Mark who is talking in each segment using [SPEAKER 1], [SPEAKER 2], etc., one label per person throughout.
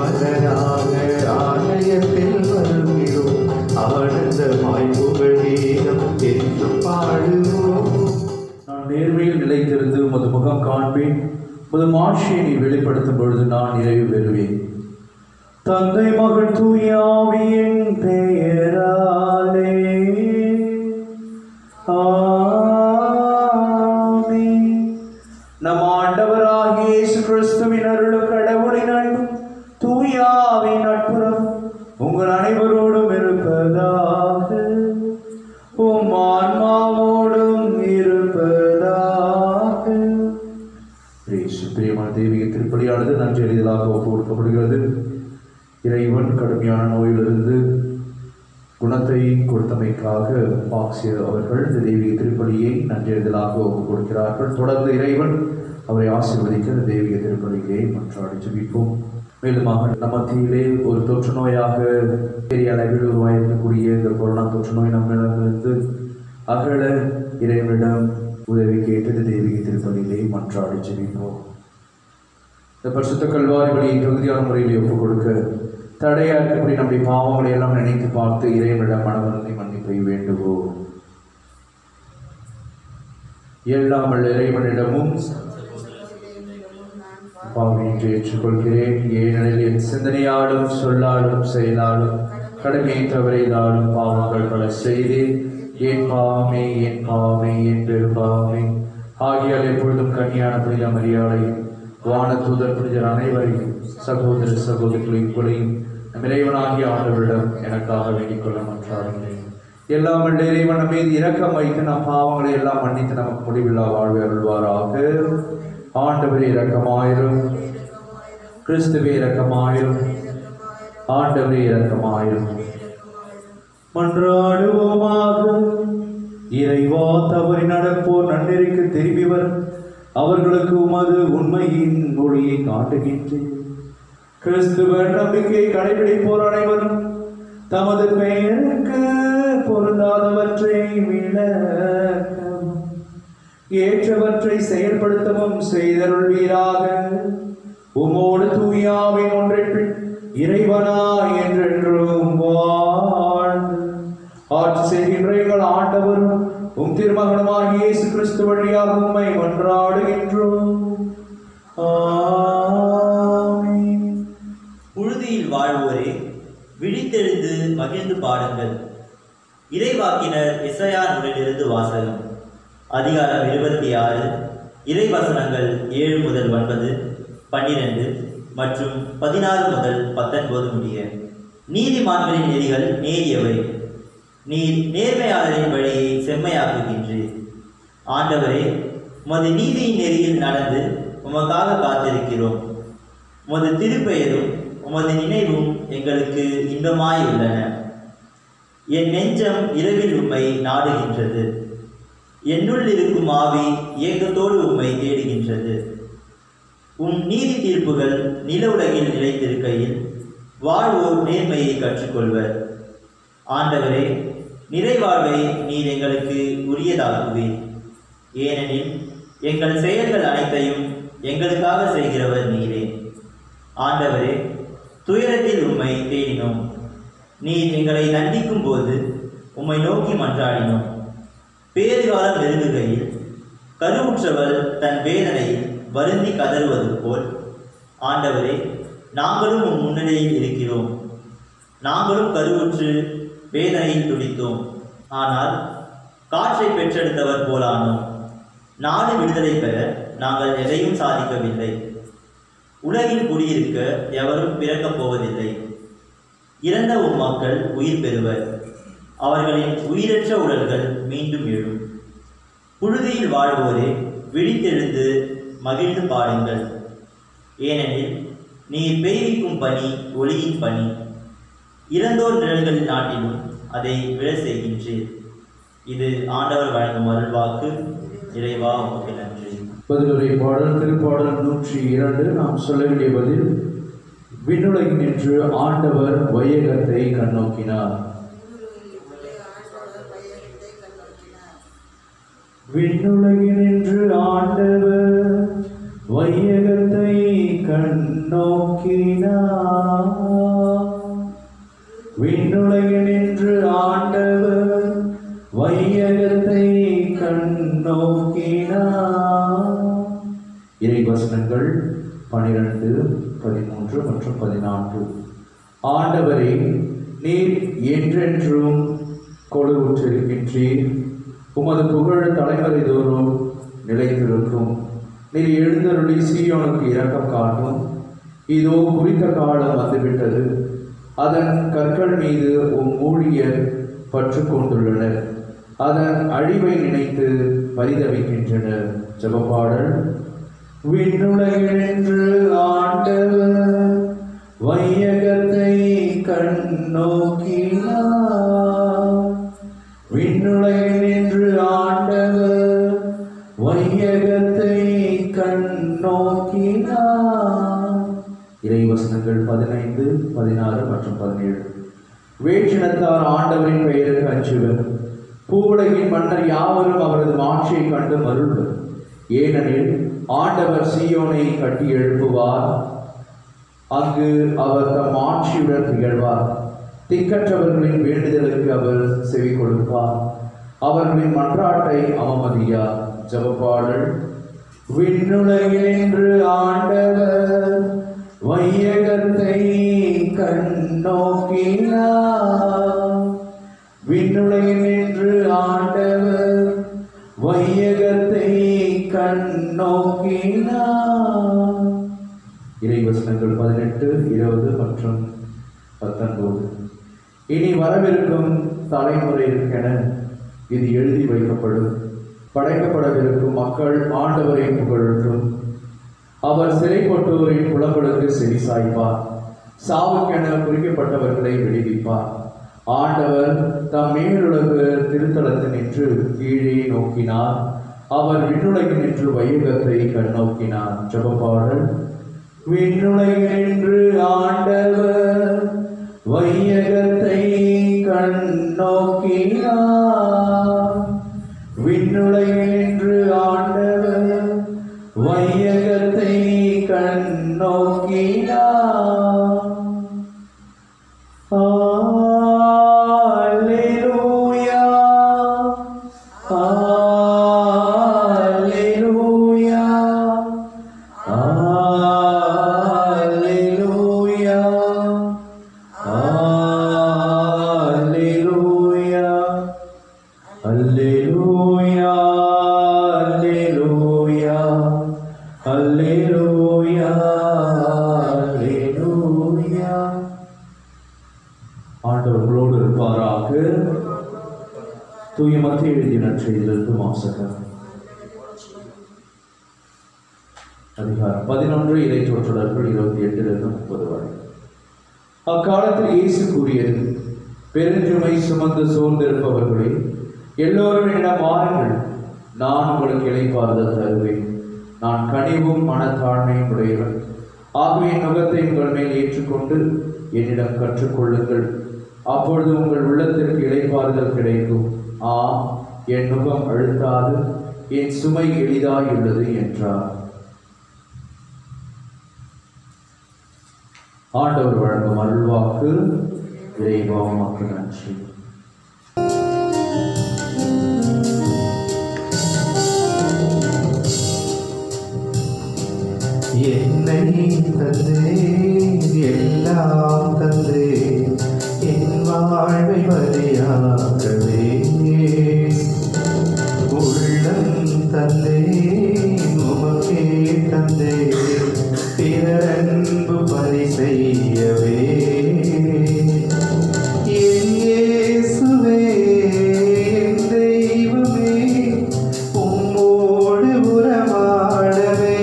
[SPEAKER 1] மலராக ஆலயத்தில் வருகிறோம். ஆனந்தமாய் புகழீரம் என்று பாடுவோம்.
[SPEAKER 2] நான் நேர்மையில் நிலைத்திருந்து உமது முகம் காண்பேன். உமது மாட்சியை நீ வெளிப்படுத்தும் பொழுது நான் நிறைவு பெறுவேன். தந்தை மகள் தூய ஆவியின் பெயராலே ஆமென். நம் ஆண்டவராகிய இயேசு கிறிஸ்துவின் அருளும் கடவுளின் அன்பும் தூய ஆவியின் நட்புறவும் உங்கள் அனைவரோடும் இருப்பதாக. உம் ஆன்மாவோடும் இருப்பதாக. பிரியமான தெய்வீக திருப்பலியானது நன்றி எளிதாக ஒப்பு கொடுக்கப்படுகிறது. இறைவன் கடுமையான நோயிலிருந்து குணத்தை கொடுத்தமைக்காக பாக்சியர் அவர்கள் இந்த தெய்வீக திருப்பலியை நன்றி எளிதாக ஒப்பு கொடுக்கிறார்கள். தொடர்ந்து இறைவன் அவரை ஆசீர்வதிக்க இந்த தெய்வீக திருப்பலியை மன்றாடி ஜெபிப்போம். மேலுமாக நம் மத்தியிலே ஒரு தொற்று நோயாக பெரிய அளவில் உருவாயிருக்கக்கூடிய இந்த கொரோனா தொற்று நோய் நம்மிடமிருந்து அகல இறைவனிடம் உதவி கேட்டு இந்த தெய்வீக திருப்பலியை மன்றாடி ஜெபிப்போம். இந்த பரிசுத்த கல்வாரி வழியை தகுதியான முறையில் ஒப்புக் கொடுக்க தடையாக இருக்கக்கூடிய நம்முடைய பாவங்களை எல்லாம் நினைத்து பார்த்து இறைவனிடம் மனவருந்தி மன்னிப்பை வேண்டுவோம். எல்லாம் இறைவனிடமும் பாவியின்றி ஏற்றுக்கொள்கிறேன். ஏனெனில் என் சிந்தனையாலும் சொல்லாலும் செயலாலும் கடமையை தவறினாலும் பாவங்கள் பல செய்தேன். என் பாவமே என் பாவமே என் பெரும்பாவமே. ஆகியால் எப்பொழுதும் கன்னியான புனித மரியாதையும் வான தூதர் புனிதர் அனைவரையும் சகோதர சகோதரிகளையும் நம் இறைவனாகிய ஆண்டவரிடம் எனக்காக வேண்டிக் கொள்ள மன்றாடுகிறேன். எல்லாம் வல்ல இறைவன் மீது இரக்கம் வைத்து நம் பாவங்களை எல்லாம் மன்னித்து நமக்கு முடிவில்லா வாழ்வை அருள்வாராக. ஆண்டவரே இரக்கமாயிரும். கிறிஸ்துவே இரக்கமாயிரும். ஆண்டவரே இரக்கமாயிரும். மன்றாடுவோமாக. இறைவா, தவறி நடப்போர் நன்னெறிக்கு திரும்பி வரும் அவர்களுக்கு உமது உண்மையின் மொழியை காட்டுகின்றேன். கிறிஸ்துவ நம்பிக்கையை கடைபிடிப்போர் அனைவரும் தமது பெயருக்கு பொருந்தாதவற்றை விளக்கவும் ஏற்றவற்றை செயல்படுத்தவும் செய்தருள்வீராக. உமோடு தூயாவின் ஒன்றைப்பின் இறைவனா என்றென்றும் வாழ்ந்து ஆட்சி செய்கின்ற எங்கள் ஆண்டவரும் உம் திருமகனுமாகிய இயேசு கிறிஸ்து வழியாக உம்மை மன்றாடுகின்றோம். ஆமென்.
[SPEAKER 3] புழுதியில் வாழ்வோரே, விழித்தெழுந்து மகிழ்ந்து பாடுங்கள். இறைவாக்கினர் எசாயா நூலிலிருந்து வாசகம். அதிகாரம் 26, இறைவசனங்கள் 7 முதல் 9, 12 மற்றும் 16 முதல் 19 முடிய. நீதிமான்களின் நெறிகள் நேரியவை, நீர் நேர்மையாளரின் வழியை செம்மையாக்குகின்றீர். ஆண்டவரே, உமது நீதியின் நெறியில் நடந்து உமக்காக காத்திருக்கிறோம். உமது திருப்பெயரும் உமது நினைவும் எங்களுக்கு இன்பமாயுள்ளன. என் நெஞ்சம் இரவில் உம்மை நாடுகின்றது. என்னுள் இருக்கும் ஆவி ஏக்கத்தோடு உம்மை தேடுகின்றது. உம் நீதி தீர்ப்புகள் நில உலகில் நிலைத்திருக்கையில் வாழ்வோர் நேர்மையை கற்றுக்கொள்வர். ஆண்டவரே, நிறைவாழ்வை நீர் எங்களுக்கு உரியதாகுவீர். ஏனெனில் எங்கள் செயல்கள் அனைத்தையும் எங்களுக்காக செய்கிறவர் நீரே. ஆண்டவரே, துயரத்தில் உம்மை தேடினோம். நீர் எங்களை தண்டிக்கும் போது உம்மை நோக்கி மன்றாடினோம். பேறுகாலம் நெருங்குகையில் கருவுற்றவள் தன் வேதனையில் வருந்தி கதறுவது போல் ஆண்டவரே, நாங்களும் உம் முன்னிலையில் இருக்கிறோம். நாங்களும் கருவுற்று வேதனையில் துடித்தோம். ஆனால் காற்றை பெற்றெடுத்தவர் போலானோம். நாடு விடுதலை பெற நாங்கள் எதையும் சாதிக்கவில்லை. உலகில் குடியிருக்க எவரும் பிறக்கப் போவதில்லை. இறந்த உம் மக்கள் உயிர் பெறுவர். அவர்களின் உயிரற்ற உடல்கள் மீண்டும் எழும். புழுதியில் வாழ்வோரே, விழித்தெழுந்து மகிழ்ந்து பாடுங்கள். ஏனெனில் நீர் பெய்விக்கும் பனி ஒளியின் பனி. இறந்தோர் நிழல்களின் நாட்டிலும் அதை விழ செய்கின்றீர். இது ஆண்டவர் வழங்கும் அருள்வாக்கு. இறைவா, உமக்கு நன்றி.
[SPEAKER 2] பதிலுரை பாடல் திருப்பாடல் 102. நாம் சொல்ல வேண்டிய பதில்: விண்ணுலகில் நின்று ஆண்டவர் வையகத்தை கண்ணோக்கினார். விண்ணுலகில் நின்று ஆண்டவர் வையகத்தை கண்ணோக்கினார். விண்ணுலகில் நின்று ஆண்டவர் வையகத்தை கண்ணோக்கினார். இறைவசனங்கள் 12, 13 மற்றும் 14. ஆண்டவரே, நீர் என்றென்றும் கொழுவுற்றிருக்கின்றீர். உமது புகழ் தலைமுறை தோறும் நிலைத்திருக்கும். நீர் எழுந்தருளி சீயோனுக்கு இரக்கம் காட்டும். இதோ குறித்த காலம் வந்துவிட்டது. அதன் கற்கள் மீது உம் ஊழியர் பற்று கொண்டுள்ளனர். அதன் அழிவை நினைத்து பரிதவிக்கின்றனர். ஜெபப்பாடல். விண்ணுலகில் நின்று ஆண்டவர் வையகத்தை கண்ணோக்கினார். விண்ணுலகில் நின்று ஆண்டவர் வையகத்தை கண்ணோக்கினார். இறைவசனங்கள் 15, 16 மற்றும் 17. வேற்றினத்தார் ஆண்டவரின் பெயருக்கு அஞ்சுவர். பூவுலகின் மன்னர் யாவரும் அவரது மாட்சியை கண்டு மருள்வர். ஏனெனில் ஆண்டவர் சீயோனை கட்டி எழுப்புவார். அங்கு அவர் தம் ஆட்சியுடன் திகழ்வார். திக்கற்றவர்களின் வேண்டுதலுக்கு அவர் செவி கொடுப்பார். அவர்களின் மன்றாட்டை அவமதியார். ஜெபப்பாடல். விண்ணுலகில் நின்று ஆண்டவர் வையகத்தை கண்ணோக்கினார். விண்ணுலகில் நின்று ஆண்டவர் வையகத்தை கண்ணோக்கினார். இறைவசனங்கள் 18, 20 மற்றும் 19. இனி வரவிருக்கும் தலைமுறைக்கென இது எழுதி வைக்கப்படும். படைக்கப்படவிருக்கும் மக்கள் ஆண்டவரை புகழட்டும். அவர் சிறைப்பட்டோரின் புலம்பலுக்கு செவிசாய்ப்பார். சாவுக்கென குறிக்கப்பட்டவர்களை விடுவிப்பார். ஆண்டவர் தம் மேலுலகு திருத்தலத்தில் நின்று கீழே நோக்கினார். அவர் விண்ணுலகில் நின்று வையகத்தை கண்ணோக்கினார். ஜெபப்பாடல். விண்ணுலகில் நின்று ஆண்டவர் வையகத்தை கண்ணோக்கினார். விண்ணுலகில் நின்று ஆண்டவர் வையகத்தை கண்ணோக்கினார். அல்லேலூயா, அல்லேலூயா, அல்லேலூயா, அல்லேலூயா, அல்லேலூயா, அல்லேலூயா, அல்லேலூயா. ஆண்டவர் உங்களோடு இருப்பாராக. தூய மத்திய எழுதிய நற்செய்தியிலிருந்து வாசகம். அதிகாரம் 11, இறைச்சொற்றொடர்கள் 28 30 வரை. அக்காலத்தில் இயேசு கூறியது, பெருஞ்சுமை சுமந்து சோர்ந்திருப்பவர்களே, எல்லோரும் என்னிடம் வாருங்கள், நான் உங்களுக்கு இளைப்பாறுதல் தருவேன். நான் கனிவும் மனத்தாழ்மையும் உடையவன். ஆகவே என் நுகத்தை உங்கள் மேல் ஏற்றுக்கொண்டு என்னிடம் கற்றுக்கொள்ளுங்கள். அப்பொழுது உங்கள் உள்ளத்திற்கு இளைப்பாறுதல் கிடைக்கும். என் நுகம் அழுத்தாது, என் சுமை எளிதாயுள்ளது என்றார். ஆண்டவர் வழங்கும் அருள்வாக்கு. இறைவா உமக்கு நன்றி.
[SPEAKER 1] என்னை தந்தே, எல்லாம் தந்தே, என் வாழ்வை வழியாகவே. உள்ளம் தந்தே, உமக்கே தந்தே, பிறரன்பு பணி செய்யவே. என் இயேசுவே, என் தெய்வமே, உம்மோடு உறவாடவே.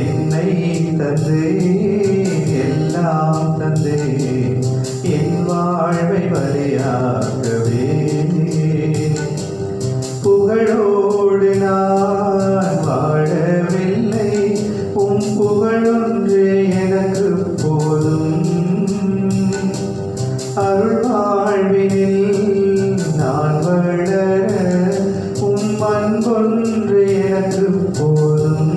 [SPEAKER 1] என்னை தந்தே, எல்லாம் தந்தே, என் வாழ்வை வழியாகவே. புகழோடு நான் வாழவில்லை, உம் புகழொன்றே எனக்கு போதும். அருள் வாழ்வினில் நான் வளர, உம் அன்பொன்று எனக்கு போதும்.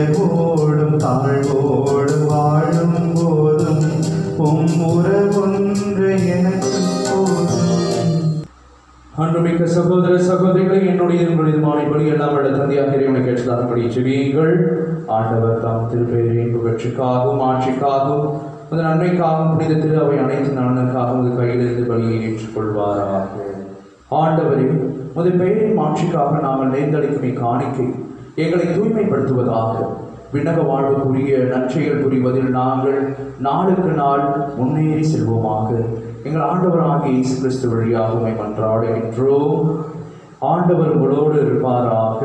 [SPEAKER 1] உயர்வோடும் தாழ்வோடும் வாழும் போதும் உறவொன்று எனக்கு போதும்.
[SPEAKER 2] அன்புமிக்க சகோதர சகோதரிகளை, என்னுடைய மாலைப்படி எல்லாம் வல்ல தந்தையாக இறைவனை கேட்டதான்படி ஜெபியுங்கள். ஆண்டவர் தாம் திருப்பெயரின் புகழ்ச்சிக்காகவும் ஆட்சிக்காகவும் அந்த நன்மைக்காகவும் புனித திரு அவை அனைத்து நலனுக்காகவும் அது கையிலிருந்து பலியை ஏற்றுக்கொள்வாராக. ஆண்டவரே, உமது பெயரின் ஆட்சிக்காக நாங்கள் நேர்ந்தளிக்கும் காணிக்கை எங்களை தூய்மைப்படுத்துவதாக. விண்ணக வாழ்வுக்குரிய நற்செயல் புரிவதில் நாங்கள் நாளுக்கு நாள் முன்னேறி செல்வோமாக. எங்கள் ஆண்டவராகிய இயேசு கிறிஸ்து வழியாக உம்மை மன்றாடுகின்றோம். ஆண்டவர் உங்களோடு இருப்பாராக.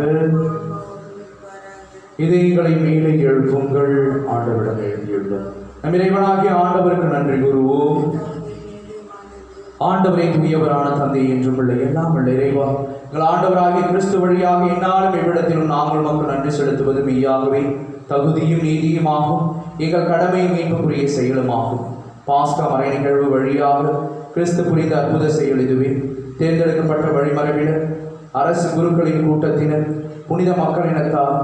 [SPEAKER 2] இது எங்களை மேலே எழுப்புங்கள். ஆண்டவரிடம் எழுதியுள்ளோம். நம் இறைவனாகிய ஆண்டவருக்கு நன்றி கூறுவோம். ஆண்டவரை தூயவரான தந்தை என்றும் உள்ள எல்லாம் உள்ள இறைவா, எங்கள் ஆண்டவராகிய கிறிஸ்து வழியாக என்னாலும் எவ்விடத்திலும் நாங்கள் மக்கள் நன்றி செலுத்துவது மெய்யாகவே தகுதியும் நீதியுமாகும். எங்கள் கடமையும் மீட்புக்குரிய செயலுமாகும். பாஸ்கா மறை நிகழ்வு வழியாக கிறிஸ்து புரிந்த அற்புத செயல் இதுவே. தேர்ந்தெடுக்கப்பட்ட வழிமரபினர், அரசு குருக்களின் கூட்டத்தினர், புனித மக்களினத்தார்,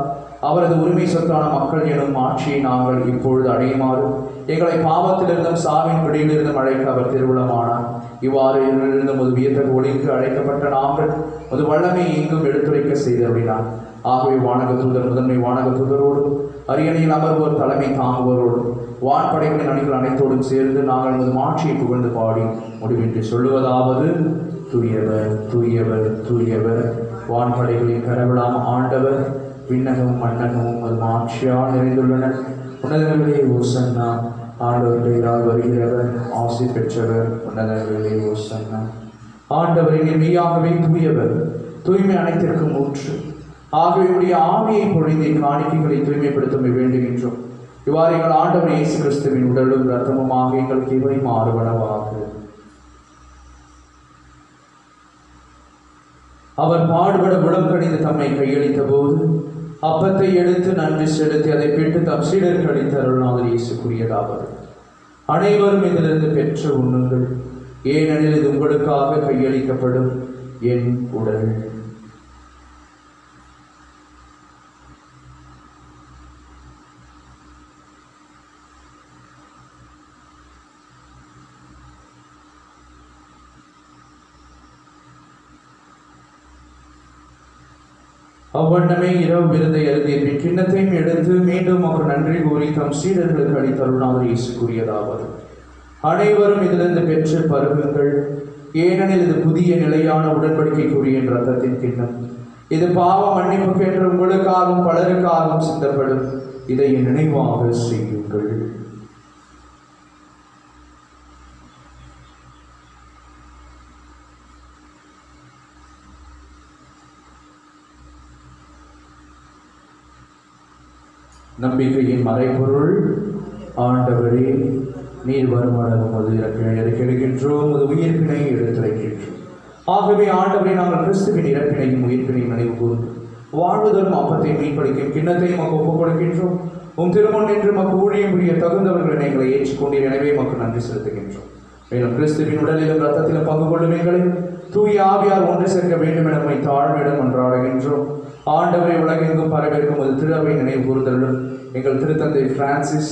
[SPEAKER 2] அவரது உரிமை சொத்தான மக்கள் எனும் ஆட்சியை நாங்கள் இப்பொழுது அடையுமாறு எங்களை பாவத்திலிருந்தும் சாவின் பிடியிலிருந்தும் அழைக்க அவர் திருவுளமானார். இவ்வாறு இருந்து ஒரு வியத்தகு ஒளிக்கு அழைக்கப்பட்ட நாங்கள் ஒரு வல்லமை எங்கும் எடுத்துரைக்க செய்தருளினார். ஆகவே வானக தூதர் முதன்மை வானக தூதரோடும் அரியணையில் அமர்வோர் தலைமை தாங்குவோரோடும் வான்படைகளின் அணிகள் அனைத்தோடும் சேர்ந்து நாங்கள் நமது ஆட்சியை புகழ்ந்து பாடி முடிவின்றி சொல்லுவதாவது: தூயவர் தூயவர் தூயவர், வான்படைகளின் கடவுளாம் ஆண்டவர், விண்ணகமும் மண்ணகமும் அது ஆட்சியால் நிறைந்துள்ளன. உன்னதங்களிலே ஓசன்னா, ஆண்டவர் பெயரால் வருகிறவர் ஆசி பெற்றவர். உன்னதங்களிலே ஓசன்னா. ஆண்டவரின் மெய்யாகவே தூயவர், தூய்மை அனைத்திற்கும் ஊற்று. ஆகவே உடைய ஆவியை பொழிந்து காணிக்கைகளை தூய்மைப்படுத்த வேண்டுகின்றோம். இவ்வாறு எங்கள் ஆண்டவர் இயேசு கிறிஸ்துவின் உடலும் இரத்தமுமாக எங்களுக்கு இவை மாறுவனவாக. அவர் பாடுபட உடம் கணிந்து தம்மை கையளித்த போது அப்பத்தை எடுத்து நன்றி செலுத்தி அதை பெற்று தம் சீடருக்கு அளித்த அருள்நாதர் இயேசு கூறியதாவது: அனைவரும் இதிலிருந்து பெற்று உண்ணுங்கள், ஏனெனில் இது உங்களுக்காக கையளிக்கப்படும் என் உடல். அவ்வண்ணமே இரவு விருந்தை அருந்திய பின் கிண்ணத்தையும் எடுத்து மீண்டும் அவர் நன்றி கூறி தம் சீடர்களுக்கு அளித்த அருள்நாதர் இயேசு கூறியதாவது: அனைவரும் இதிலிருந்து பெற்று பருகுங்கள், ஏனெனில் இது புதிய நிலையான உடன்படிக்கைக்குரிய என் இரத்தத்தின் கிண்ணம். இது பாவ மன்னிப்புக்கென்று உங்களுக்காகவும் பலருக்காகவும் சிந்தப்படும். இதை நினைவாக செய்யுங்கள். நம்பிக்கையின் மறைபொருள். ஆண்டவரே, நீர் வருமானம் உமது இறக்கிடுகின்றோம், உமது உயிர்ப்பினை எடுத்துரைக்கின்றோம். ஆகவே ஆண்டவரை நாங்கள் கிறிஸ்துவின் இறப்பினையும் உயிர்ப்பினையும் நினைவு கூர்ந்து வாழ்வதலும் அப்பத்தை மீன்பளிக்கும் கிண்ணத்தையும் மக்கள் ஒப்புக் கொடுக்கின்றோம். உம் திருமண் என்று மக்கள் ஊழியம் புரிய தகுந்தவர்கள் எங்களை ஏற்றுக்கொண்டீர். எனவே மக்கள் நன்றி செலுத்துகின்றோம். மேலும் கிறிஸ்துவின் உடலிலும் இரத்தத்திலும் பங்கு கொள்ளும் எங்களை தூய ஆவியால் ஒன்று சேர்க்க வேண்டும் என நம்மை தாழ்மையிடம் கொண்டாடுகின்றோம். ஆண்டவரை உலகெங்கும் பரவிருக்கும் ஒரு திரு அவை நினைவு கூறுதலும் எங்கள் திருத்தந்தை பிரான்சிஸ்,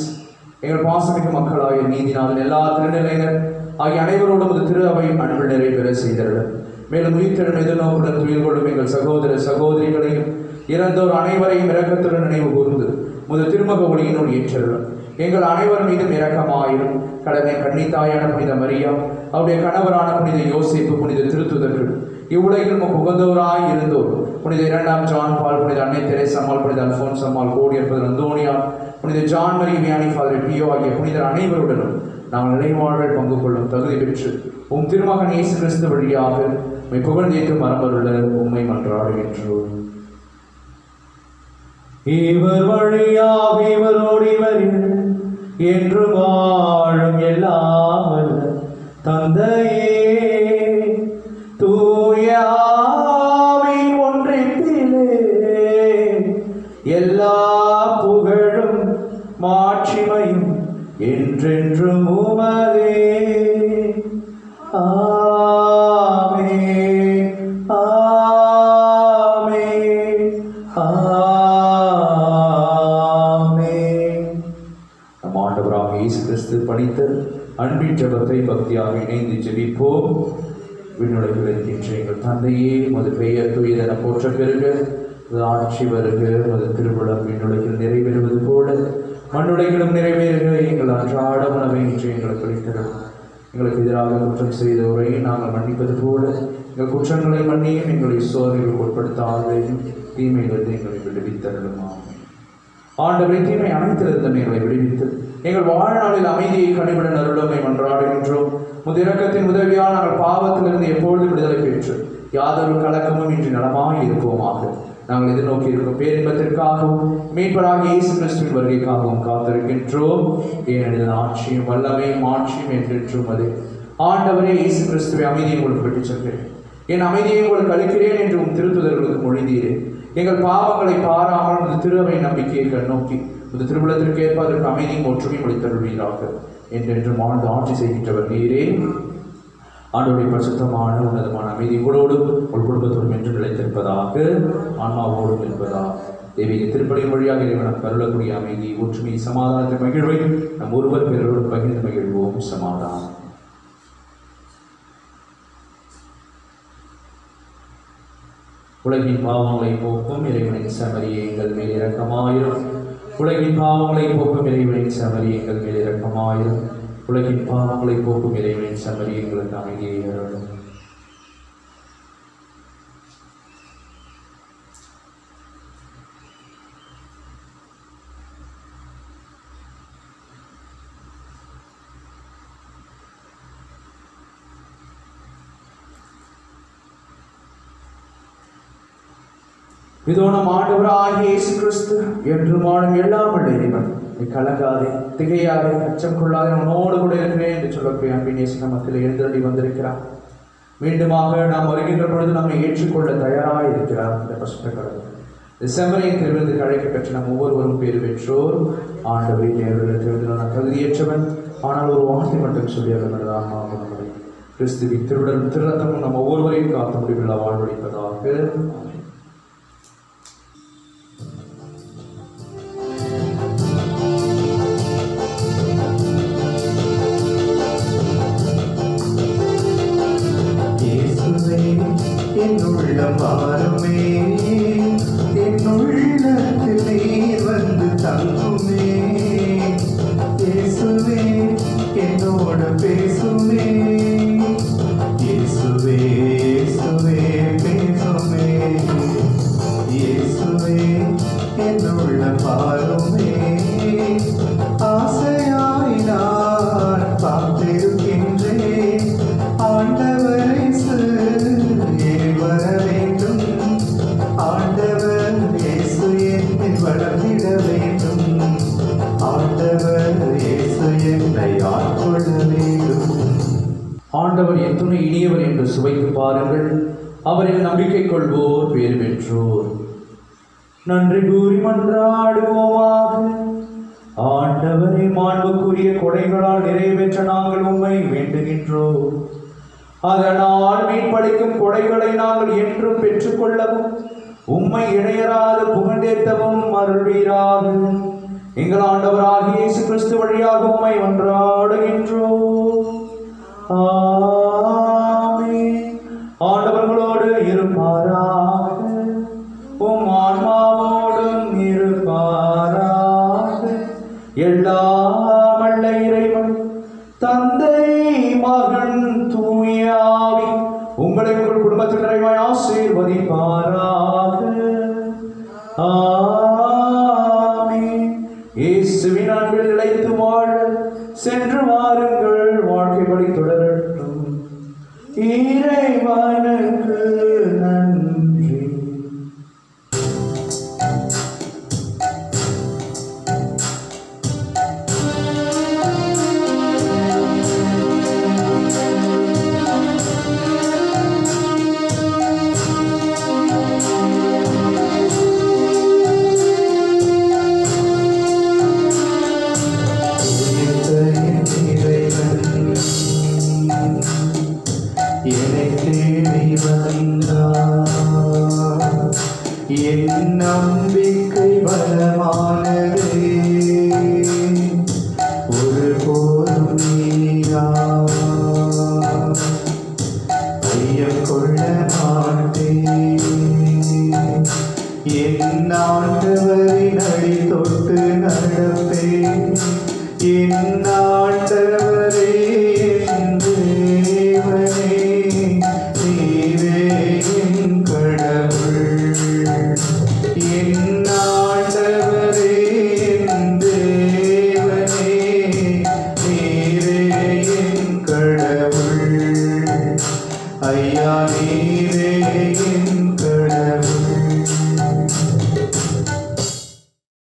[SPEAKER 2] எங்கள் பாசமிகு மக்களாகிய நீதிநாதன், எல்லா திருநிலையினர் ஆகிய அனைவரோடும் ஒரு திரு அவை அன்பு நிறைவேற செய்தருளும். மேலும் உயிர்த்தெழும் எதிர்நோக்குடன் துயில் கொள்ளும் எங்கள் சகோதர சகோதரிகளையும் இறந்தோர் அனைவரையும் இரக்கத்துடன் நினைவு கூர்ந்து முதல் திருமக ஒளியினுள் ஏற்றருளும். எங்கள் அனைவர் மீதும் இரக்கமாயிரும். கடமை கன்னித்தாயான புனித மரியா, அவருடைய கணவரான புனித யோசேப்பு, புனித திருத்துதர்கள், இவ்வுலகில் புகழ்ந்தோராய் இருந்தோர் புனித 2ஆம் ஜான் பால், புனித அன்னை தெரேசம்மாள், புனித அல்போன்ஸ் அம்மாள், கோடியர், புனித அந்தோனியார், புனித ஜான் மரி வியானி, ஃபாதர் பியோ ஆகிய புனிதர் அனைவருடனும் நாங்கள் நிலைவாழ்வில் பங்கு கொள்ளும் தகுதி பெற்று உம் திருமகன் இயேசு கிறிஸ்து வழியாக உம்மை புகழ்ந்தேற்று மரபருள்ள உம்மை மன்றாடுகின்றோம். இவர் வழியாக இவரோடு இவரில் என்று வாழும் எல்லாம் தந்தையே, தூய ஆவியின் ஒன்றிப்பிலே எல்லா புகழும் மாட்சிமையும் என்றென்றும் உமதே. ஆமென், ஆமென், ஆமென். அளித்த அன்பின் ஜெபத்தை பக்தியாக இணைந்து ஜெபிப்போம். விண்ணுலகில் இருக்கின்ற எங்கள் தந்தையே, உமது பெயர் தூயதென போற்ற பெறுக, உமது ஆட்சி வருக, உமது திருவுளம் விண்ணுலகில் நிறைவேறுவது போல மண்ணுலகிலும் நிறைவேறுக. எங்கள் அன்றாட உணவை இன்று எங்களுக்கு அளித்தருளும். எங்களுக்கு எதிராக குற்றம் செய்தவரை நாங்கள் மன்னிப்பது போல எங்கள் குற்றங்களை மன்னியும். எங்களை சோதனைகளுக்கு உட்படுத்தாதேயும், தீமைகளிலிருந்து எங்களை விடுவித்தருளும். ஆண்டவரை தீமை அனைத்திலிருந்து எங்களை விடுவித்து எங்கள் வாழ்நாளில் அமைதியை கனிவுடன் அருளுமை மன்றாடுகின்றோம். உமது இரக்கத்தின் உதவியால் நாங்கள் பாவத்திலிருந்து எப்பொழுது விடுதலை பெற்று யாதொரு கலக்கமும் இன்றி நலமாய் இருப்போமாக. நாங்கள் எதிர்நோக்கி இருக்கும் பேரின்பத்திற்காகவும் மீட்பராகிய இயேசு கிறிஸ்துவின் வருகைக்காகவும் காத்திருக்கின்றோம். ஏனெனில் ஆட்சியும் வல்லமையும் ஆட்சியும் என்றென்றும் அது. ஆண்டவரே இயேசு கிறிஸ்துவை அமைதியை உங்களுக்கு பெற்றுச் செல்கிறேன், என் அமைதியை உங்களுக்கு அளிக்கிறேன் என்று உம் திருத்துதர்களுக்கு மொழிந்தீரேன். எங்கள் பாவங்களை பாராமல் உமது திருவை நம்பிக்கையை கண்ணோக்கி உமது திருவிழத்திற்கு ஏற்ப அதற்கு அமைதியும் ஒற்றுமையும் அளித்தருள்வீராக. என்றென்றும் ஆண்டு ஆட்சி செய்கின்றவர் நீரே. ஆண்டவருடைய பரிசுத்தமான உன்னதமான அமைதி உங்களோடும் உங்கள் குடும்பத்தோடும் என்று நிலைத்திருப்பதாக, ஆன்மாவோடும் இருப்பதாக. தெய்வீக திருப்பலியின் வழியாக இறைவன் கருளக்கூடிய அமைதி, ஒற்றுமை, சமாதானத்தின் மகிழ்வை நம் ஒருவர் பிறரோடு பகிர்ந்து மகிழ்வோம். சமாதானம். உலகின் பாவங்களை போக்கும் இறைவனின் செமரியை எங்கள் மேல் இரக்கமாயிரும். உலகின் பாவங்களை போக்கும் இறைவனின் செமரி எங்கள் மேல் இரக்கமாயிரும். உலகின் பாவங்களை போக்கும் இறைவனின் செமரி எங்களுக்கு அமைதியை அருளும். இதோ நம் ஆண்டவராகிய இயேசு கிறிஸ்து என்றும் வாழும் எல்லாம் உள்ள இறைவன், நீ கலங்காதே, திகையாதே, அச்சம் கொள்ளாதே, உன்னோடு கூட இருக்கிறேன் என்று சொல்லக்கூடிய அன்பின் இயேசு நமத்தில் எழுந்தருளி வந்திருக்கிறார். மீண்டுமாக நாம் வருகின்ற பொழுது நம்மை ஏற்றுக்கொள்ள தயாராக இருக்கிறார். இந்த பசுத்த கடவுள் இந்த செம்மறையின் திருவிருந்து அழைக்க பெற்ற நம் ஒவ்வொருவரும் பேர் பெற்றோர். ஆண்டவரை நேரில் திருவிழா நான் தகுதியேற்றவன், ஆனால் ஒரு வார்த்தை மட்டும் சொல்லி அதனதாக நம்முடைய கிறிஸ்துவின் திருவிழரும் திருரத்தமும் நம் ஒவ்வொருவரையும் காத்த முடிவுள்ள வாழ்வழிப்பதாக.
[SPEAKER 1] வாருமே, என் உள்ளத்தில் நீர் வந்து தங்குமே. இயேசுவே என்னோட பேசுமே, இயேசுவே இயேசுவே பேசுமே. இயேசுவே என்னுள்ள பாருமே, ஆசையாய் நான் பார்த்திருக்கின்றேன். ஆண்டவரை வர வேண்டும், ஆண்டவர் இயேசு என்னை வளர்ந்திட வேண்டும், ஆண்டவர் இயேசு என்னை ஆட்கொள்ள வேண்டும்.
[SPEAKER 2] ஆண்டவர் எத்துணை இனியவர் என்று சுவைத்து பாருங்கள், அவரில் நம்பிக்கை கொள்வோர் பேர் பெற்றோர். நன்றி கூறி மன்றாடுவோமாக. ஆண்டவரை மாண்புக்குரிய கொடைகளால் நிறைவேற்ற நாங்கள் உம்மை வேண்டுகின்றோம். அதனால் மீட்பளிக்கும் கொடைகளை நாங்கள் என்றும் பெற்றுக்கொள்ளவும் உம்மை இணையராது புகழ்ந்தேற்றவும் அருள்வீராக. எங்கள் ஆண்டவராகிய இயேசு கிறிஸ்து வழியாக உம்மை மன்றாடுகின்றோம். ஆமென். ஆண்டவர்களோடு இருப்பாராக, உம் ஆன்மாவோடும் இருப்பாராக. எல்லாம் வல்ல இறைவன் தந்தை, மகன், தூய ஆவி உங்களை உங்கள் குடும்பத்தில் நிறைவாய் ஆசீர்வதிப்பாராக. ஆமென். இயேசுவின் அன்பில் நிலைத்து வாழ சென்று வாருங்கள், வாழ்க்கைப்படி தொடரட்டும். இறைவனுக்கு நன்றி.
[SPEAKER 1] என் நம்பிக்கை பலமானதே, ஒருபோதும் என்